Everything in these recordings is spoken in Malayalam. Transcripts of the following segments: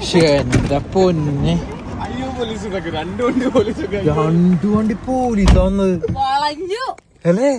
എന്റെ പൊന്നെ, രണ്ടു വണ്ടി പോലീസ് വന്നത് അല്ലേ?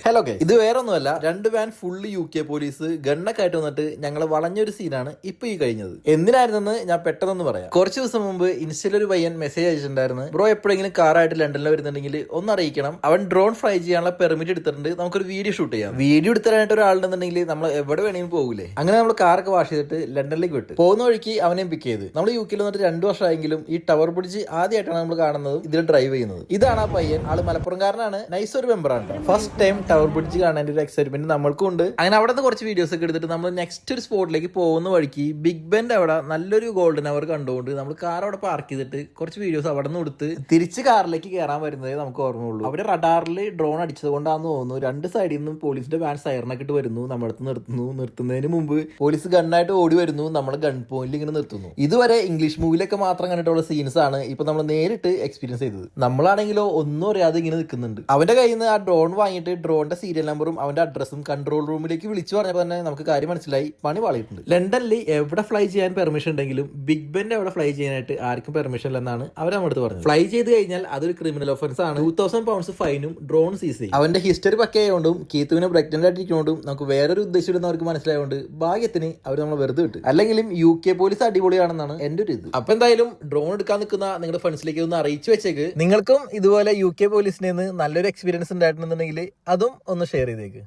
ഹലോ ഗൈസ്, ഇത് വേറെ ഒന്നുമല്ല, രണ്ട് വാൻ ഫുള്ള് UK പോലീസ് ഗണ്ണൊക്കെ ആയിട്ട് വന്നിട്ട് ഞങ്ങൾ വളഞ്ഞൊരു സീനാണ് ഇപ്പൊ ഈ കഴിഞ്ഞത്. എന്തിനായിരുന്നെന്ന് ഞാൻ പെട്ടെന്ന് പറയാം. കുറച്ച് ദിവസം മുമ്പ് ഇൻസ്റ്റയിൽ ഒരു പയ്യൻ മെസ്സേജ് അയച്ചിട്ടുണ്ടായിരുന്നു, ബ്രോ എപ്പോഴെങ്കിലും കാറായിട്ട് ലണ്ടനിൽ വരുന്നുണ്ടെങ്കിൽ ഒന്ന് അറിയിക്കണം, അവൻ ഡ്രോൺ ഫ്ലൈ ചെയ്യാനുള്ള പെർമിറ്റ് എടുത്തിട്ടുണ്ട്, നമുക്കൊരു വീഡിയോ ഷൂട്ട് ചെയ്യാം. വീഡിയോ എടുത്തരാനായിട്ട് ഒരാളുണ്ടെന്നുണ്ടെങ്കിൽ നമ്മൾ എവിടെ വേണമെങ്കിലും പോകൂലേ. അങ്ങനെ നമ്മൾ കാറൊക്കെ വാഷ് ചെയ്തിട്ട് ലണ്ടനിലേക്ക് വിട്ട് പോകുന്ന വഴിക്ക് അവനെയും പിക്ക് ചെയ്ത് നമ്മൾ UK വന്നിട്ട് 2 വർഷമായെങ്കിലും ഈ ടവർ ബ്രിഡ്ജ് ആദ്യമായിട്ടാണ് നമ്മൾ കാണുന്നത്, ഇതിൽ ഡ്രൈവ് ചെയ്യുന്നത്. ഇതാണ് ആ പയ്യൻ. ആള് മലപ്പുറംകാരനാണ്, നൈസ് ഒരു മെമ്പറാണ്. ഫസ്റ്റ് ടൈം ടവർ ബ്രിഡ്ജ് കാണാൻ ഒരു എക്സൈറ്റ്മെന്റ് നമ്മൾക്കും ഉണ്ട്. അങ്ങനെ അവിടെ നിന്ന് കുറച്ച് വീഡിയോസ് ഒക്കെ എടുത്തിട്ട് നമ്മൾ നെക്സ്റ്റ് ഒരു സ്പോട്ടിലേക്ക് പോകുന്ന വഴിക്ക് ബിഗ് ബെന്റെ അവിടെ നല്ലൊരു ഗോൾഡൻ അവർ കണ്ടുകൊണ്ട് നമ്മൾ കാർ അവിടെ പാർക്ക് ചെയ്തിട്ട് കുറച്ച് വീഡിയോസ് അവിടെ നിന്ന് കൊടുത്ത് തിരിച്ച് കാറിലേക്ക് കയറാൻ വരുന്നതേ നമുക്ക് ഓർമ്മയുള്ളൂ. അവിടെ റഡാറിൽ ഡ്രോൺ അടിച്ചത് കൊണ്ടാണെന്ന് തോന്നുന്നു. രണ്ട് സൈഡിൽ നിന്നും പോലീസിന്റെ വാൻ സൈറനൊക്കെ ഇട്ട് വരുന്നു, നമ്മളടുത്ത് നിർത്തുന്നു. നിർത്തുന്നതിന് മുമ്പ് പോലീസ് ഗണ്ണായിട്ട് ഓടി വരുന്നു, നമ്മൾ ഗൺ പോയിന്റിൽ ഇങ്ങനെ നിർത്തുന്നു. ഇതുവരെ ഇംഗ്ലീഷ് മൂവിലൊക്കെ മാത്രം കണ്ടിട്ടുള്ള സീൻസ് ആണ് ഇപ്പൊ നമ്മൾ നേരിട്ട് എക്സ്പീരിയൻസ് ചെയ്തത്. നമ്മളാണെങ്കിലോ ഒന്നും അറിയാതെ ഇങ്ങനെ നിൽക്കുന്നുണ്ട്. അവന്റെ കയ്യിൽ നിന്ന് ആ ഡ്രോൺ വാങ്ങിയിട്ട് ഡ്രോണിന്റെ സീരിയൽ നമ്പറും അവന്റെ അഡ്രസ്സും കൺട്രോൾ റൂമിലേക്ക് വിളിച്ചു പറഞ്ഞപ്പോൾ തന്നെ നമുക്ക് കാര്യം മനസ്സിലായി, പണി പാളിയിട്ടുണ്ട്. ലണ്ടനിൽ എവിടെ ഫ്ലൈ ചെയ്യാൻ പെർമിഷൻ ഉണ്ടെങ്കിലും ബിഗ് ബെന്റെ അവിടെ ഫ്ലൈ ചെയ്യാനായിട്ട് ആർക്കും പെർമിഷൻ ഇല്ലെന്നാണ് അവർ നമ്മുടെ പറഞ്ഞത്. ഫ്ലൈ ചെയ്ത് കഴിഞ്ഞാൽ അതൊരു ക്രിമിനൽ ഒഫൻസ് ആണ്. 2000 പൗണ്ട്സ് ഫൈനും ഡ്രോൺ സീസ് ചെയ്യും. അവന്റെ ഹിസ്റ്ററി പക്കയായതുകൊണ്ടും കീത്തുവിനെ പ്രഗ്നന്റ് ആയിട്ടിരിക്കുന്നതുകൊണ്ടും നമുക്ക് വേറൊരു ഉദ്ദേശം അവർക്ക് മനസ്സിലായതുകൊണ്ട് ഭാഗ്യത്തിന് അവർ നമ്മൾ വെറുതെ വിട്ടു. അല്ലെങ്കിലും UK പോലീസ് അടിപൊളിയാണെന്നാണ് എന്റെ ഒരു ഇത്. അപ്പൊ എന്തായാലും ഡ്രോൺ എടുക്കാൻ നിൽക്കുന്ന നിങ്ങളുടെ ഫ്രണ്ട്സിലേക്ക് ഒന്ന് അറിയിച്ചു വെച്ചേക്ക്. നിങ്ങൾക്കും ഇതുപോലെ UK പോലീസിനെ നല്ലൊരു എക്സ്പീരിയൻസ് ഉണ്ടായിട്ടുണ്ടെന്നുണ്ടെങ്കിൽ അതും ഒന്ന് ഷെയർ ചെയ്തേക്ക്.